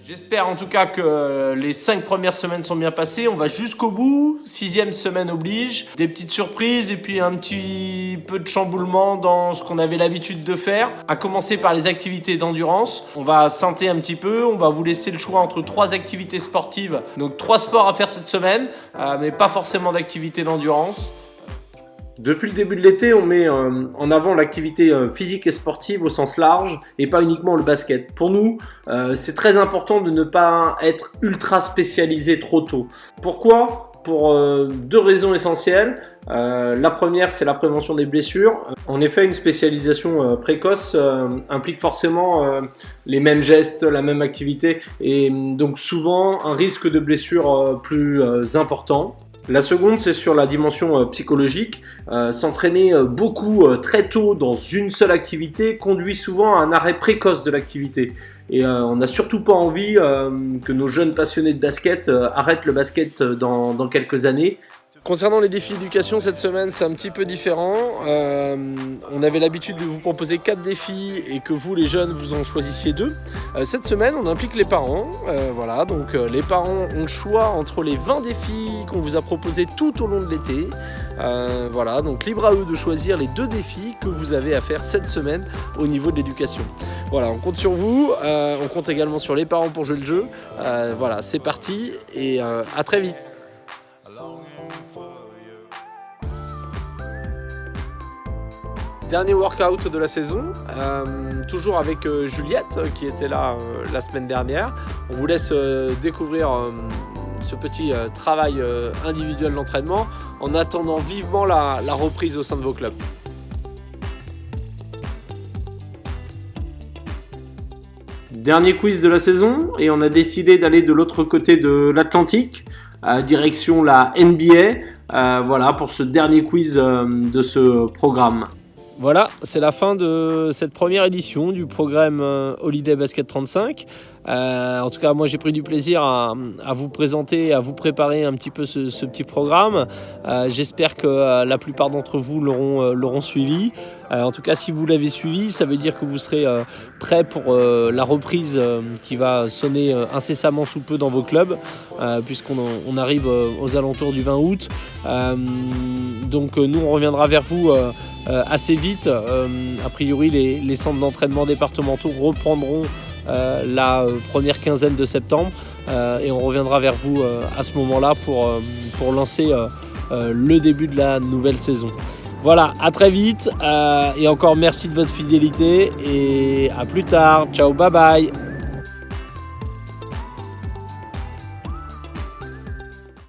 J'espère en tout cas que les 5 premières semaines sont bien passées. On va jusqu'au bout. 6e semaine oblige. Des petites surprises et puis un petit peu de chamboulement dans ce qu'on avait l'habitude de faire. À commencer par les activités d'endurance. On va synthé un petit peu. On va vous laisser le choix entre 3 activités sportives. Donc 3 sports à faire cette semaine, mais pas forcément d'activités d'endurance. Depuis le début de l'été, on met en avant l'activité physique et sportive au sens large et pas uniquement le basket. Pour nous, c'est très important de ne pas être ultra spécialisé trop tôt. Pourquoi ? Pour 2 raisons essentielles. La première, c'est la prévention des blessures. En effet, une spécialisation précoce implique forcément les mêmes gestes, la même activité et donc souvent un risque de blessure plus important. La seconde, c'est sur la dimension psychologique. S'entraîner beaucoup très tôt dans une seule activité conduit souvent à un arrêt précoce de l'activité. Et on n'a surtout pas envie que nos jeunes passionnés de basket arrêtent le basket dans quelques années. Concernant les défis d'éducation, cette semaine, c'est un petit peu différent. On avait l'habitude de vous proposer 4 défis et que vous, les jeunes, vous en choisissiez 2. Cette semaine, on implique les parents. Voilà, donc les parents ont le choix entre les 20 défis qu'on vous a proposés tout au long de l'été. Voilà, donc libre à eux de choisir les 2 défis que vous avez à faire cette semaine au niveau de l'éducation. Voilà, on compte sur vous. On compte également sur les parents pour jouer le jeu. Voilà, c'est parti et à très vite. Dernier workout de la saison, toujours avec Juliette qui était là la semaine dernière. On vous laisse découvrir ce petit travail individuel d'entraînement en attendant vivement la reprise au sein de vos clubs. Dernier quiz de la saison et on a décidé d'aller de l'autre côté de l'Atlantique, direction la NBA, voilà pour ce dernier quiz de ce programme. Voilà, c'est la fin de cette première édition du programme Holiday Basket 35. En tout cas, moi j'ai pris du plaisir à vous présenter, à vous préparer un petit peu ce petit programme. J'espère que la plupart d'entre vous l'auront suivi. En tout cas, si vous l'avez suivi, ça veut dire que vous serez prêts pour la reprise qui va sonner incessamment sous peu dans vos clubs, puisqu'on arrive aux alentours du 20 août. Donc nous, on reviendra vers vous assez vite. A priori, les centres d'entraînement départementaux reprendront la première quinzaine de septembre et on reviendra vers vous à ce moment-là pour lancer le début de la nouvelle saison. Voilà, à très vite et encore merci de votre fidélité et à plus tard. Ciao, bye bye.